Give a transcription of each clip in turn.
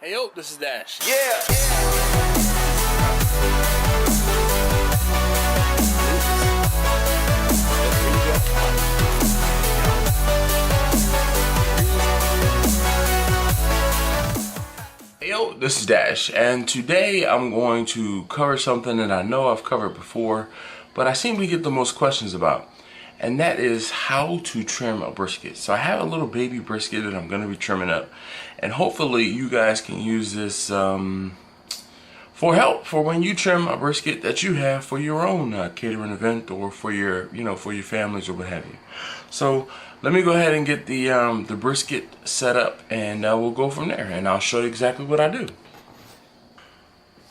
Hey yo, this is Dash. Yeah. Hey yo, this is Dash, and today I'm going to cover something that I know I've covered before, but I seem to get the most questions about, and that is how to trim a brisket. So I have a little baby brisket that I'm going to be trimming up, and hopefully you guys can use this for help for when you trim a brisket that you have for your own catering event or for your, for your families or what have you. So let me go ahead and get the brisket set up, and we'll go from there, and I'll show you exactly what I do.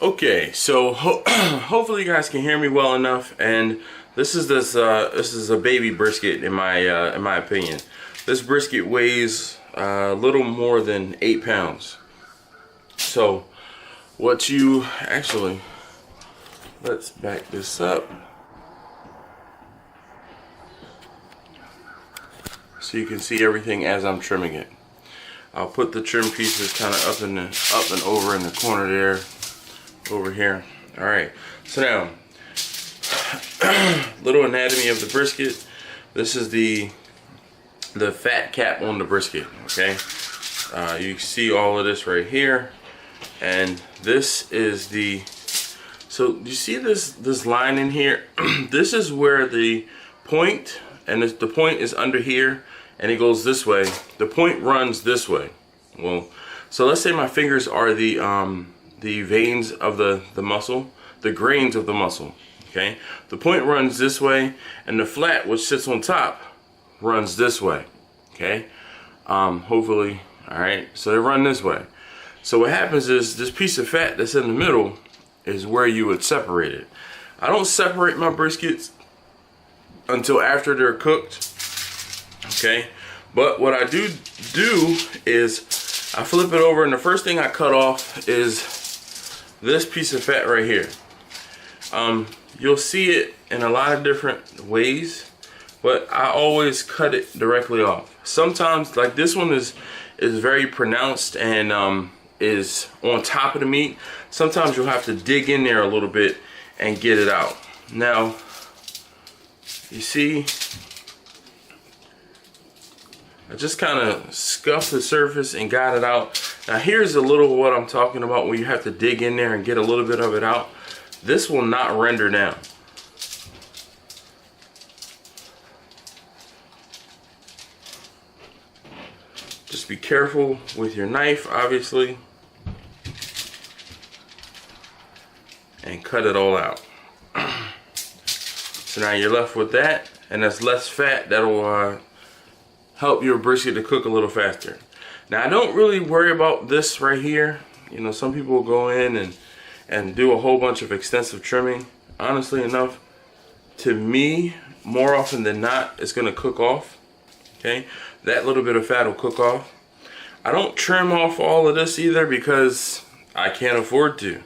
Okay, so hopefully you guys can hear me well enough, and this is a baby brisket in my opinion. This brisket weighs a little more than 8 pounds. So what you actually, let's back this up so you can see everything as I'm trimming it. I'll put the trim pieces kind of up and over in the corner there, over here. All right, so now little anatomy of the brisket. This is the fat cap on the brisket. Okay, you see all of this right here, and this is the, so you see this line in here. This is where the point, and the point is under here, and it goes this way. The point runs this way. Well, so let's say my fingers are the veins of the muscle, the grains of the muscle. Okay, the point runs this way, and the flat, which sits on top, runs this way. Okay, hopefully, all right. So they run this way. So what happens is this piece of fat that's in the middle is where you would separate it. I don't separate my briskets until after they're cooked. Okay, but what I do is I flip it over, and the first thing I cut off is this piece of fat right here. You'll see it in a lot of different ways, but I always cut it directly off. Sometimes, like this one is very pronounced and is on top of the meat. Sometimes you'll have to dig in there a little bit and get it out. Now, you see, I just kind of scuffed the surface and got it out. Now here's a little what I'm talking about, where you have to dig in there and get a little bit of it out. This will not render down. Just be careful with your knife, obviously, and cut it all out. So now you're left with that, and that's less fat. That'll help your brisket to cook a little faster. Now I don't really worry about this right here. You know, some people will go in and do a whole bunch of extensive trimming. Honestly enough, to me, more often than not, it's gonna cook off. Okay, that little bit of fat will cook off. I don't trim off all of this either because I can't afford to.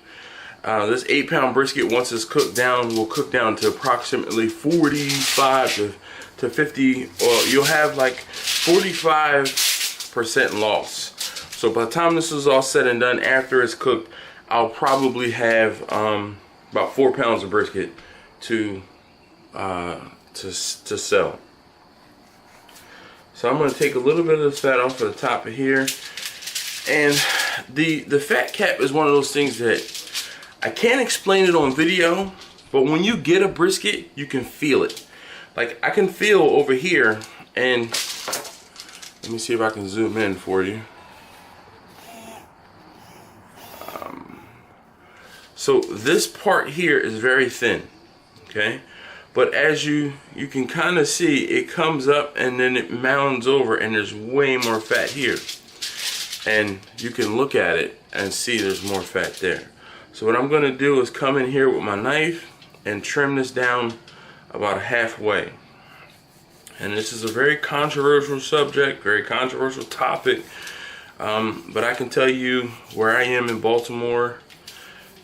This 8 pound brisket, once it's cooked down, will cook down to approximately 45 to 50, or you'll have like 45% loss. So by the time this is all said and done, after it's cooked, I'll probably have about 4 pounds of brisket to sell. So I'm going to take a little bit of the fat off of the top of here, and the fat cap is one of those things that I can't explain it on video, but when you get a brisket, you can feel it. Like I can feel over here, and let me see if I can zoom in for you. So this part here is very thin, okay? But as you can kind of see, it comes up and then it mounds over, and there's way more fat here. And you can look at it and see there's more fat there. So what I'm gonna do is come in here with my knife and trim this down about halfway. And this is a very controversial subject, very controversial topic. But I can tell you, where I am in Baltimore,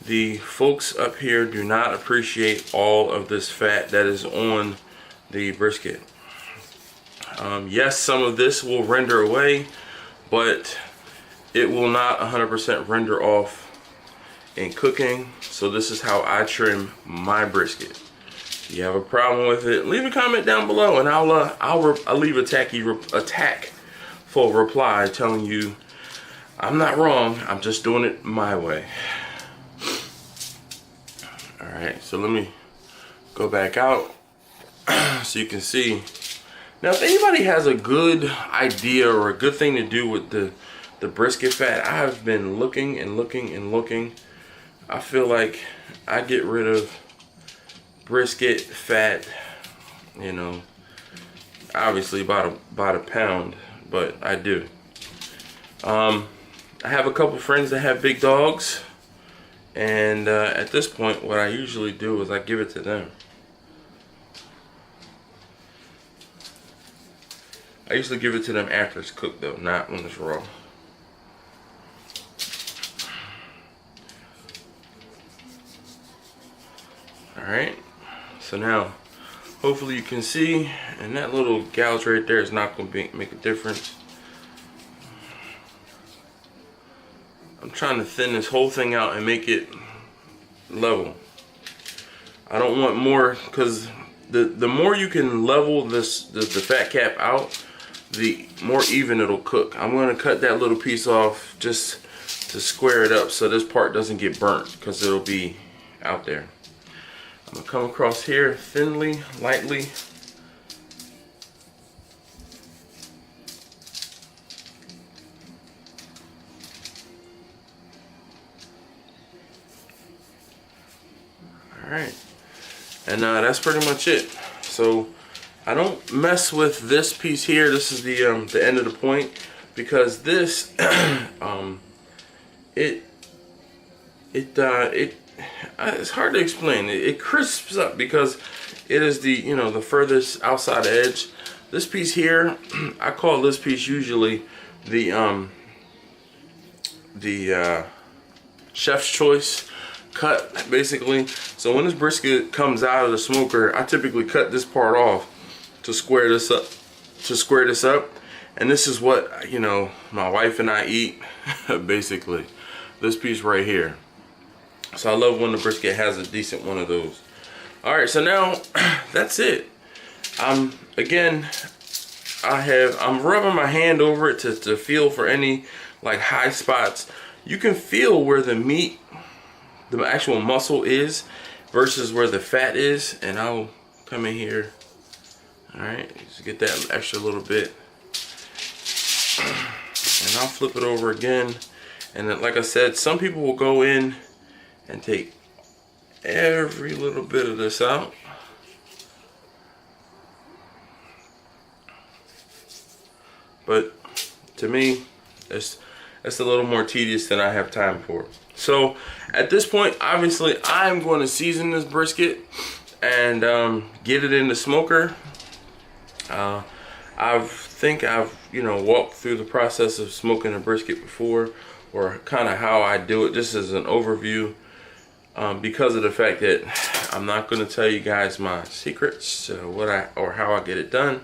the folks up here do not appreciate all of this fat that is on the brisket. Yes, some of this will render away, but it will not 100% render off in cooking. So this is how I trim my brisket. If you have a problem with it, leave a comment down below, and I'll leave a tactful reply telling you I'm not wrong. I'm just doing it my way. All right, so let me go back out so you can see. Now, if anybody has a good idea or a good thing to do with the brisket fat, I have been looking and looking and looking. I feel like I get rid of brisket fat, you know, obviously about a pound, but I do. I have a couple friends that have big dogs, and at this point what I usually do is I give it to them. I usually give it to them after it's cooked though, not when it's raw. Alright, so now hopefully you can see, and that little gouge right there is not going to make a difference. I'm trying to thin this whole thing out and make it level. I don't want more, because the more you can level the fat cap out, the more even it'll cook. I'm going to cut that little piece off just to square it up so this part doesn't get burnt, because it'll be out there. I'm going to come across here thinly, lightly. Alright, and that's pretty much it. So I don't mess with this piece here. This is the end of the point, because this it's hard to explain. It crisps up because it is the, you know, the furthest outside edge. This piece here, I call this piece usually the chef's choice cut, basically. So when this brisket comes out of the smoker, I typically cut this part off to square this up. And this is what, you know, my wife and I eat, basically. This piece right here. So I love when the brisket has a decent one of those. Alright, so now that's it. Again, I'm rubbing my hand over it to feel for any like high spots. You can feel where the meat, the actual muscle is versus where the fat is, and I'll come in here. Alright, just get that extra little bit. And I'll flip it over again. And then, like I said, some people will go in and take every little bit of this out. But to me, it's a little more tedious than I have time for. So at this point, obviously, I'm going to season this brisket and get it in the smoker. I think I've, you know, walked through the process of smoking a brisket before, or kind of how I do it, just as an overview. Because of the fact that I'm not going to tell you guys my secrets, or how I get it done.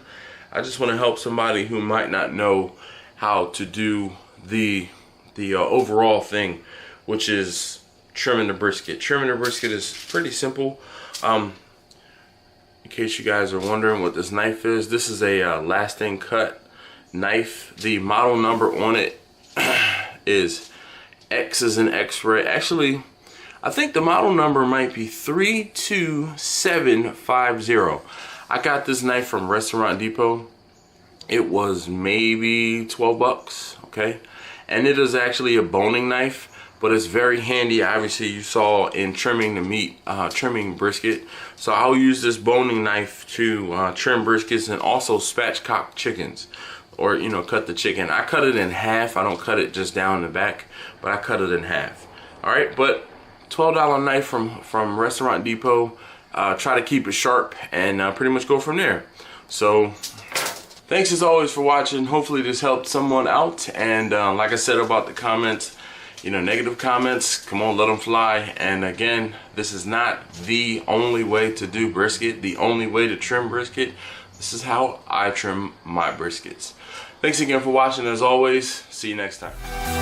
I just want to help somebody who might not know how to do the overall thing, which is trimming the brisket. Trimming the brisket is pretty simple. In case you guys are wondering what this knife is, this is a lasting cut knife. The model number on it is X as in X-ray. Actually, I think the model number might be 32750. I got this knife from Restaurant Depot. It was maybe 12 bucks, okay? And it is actually a boning knife, but it's very handy. Obviously, you saw in trimming the meat, trimming brisket. So I'll use this boning knife to trim briskets and also spatchcock chickens, or, you know, cut the chicken. I cut it in half. I don't cut it just down the back, but I cut it in half. All right, but $12 knife from Restaurant Depot. Try to keep it sharp and pretty much go from there. So thanks as always for watching. Hopefully this helped someone out. And like I said about the comments, you know, negative comments, come on, let them fly. And again, this is not the only way to do brisket, the only way to trim brisket. This is how I trim my briskets. Thanks again for watching. As always, see you next time.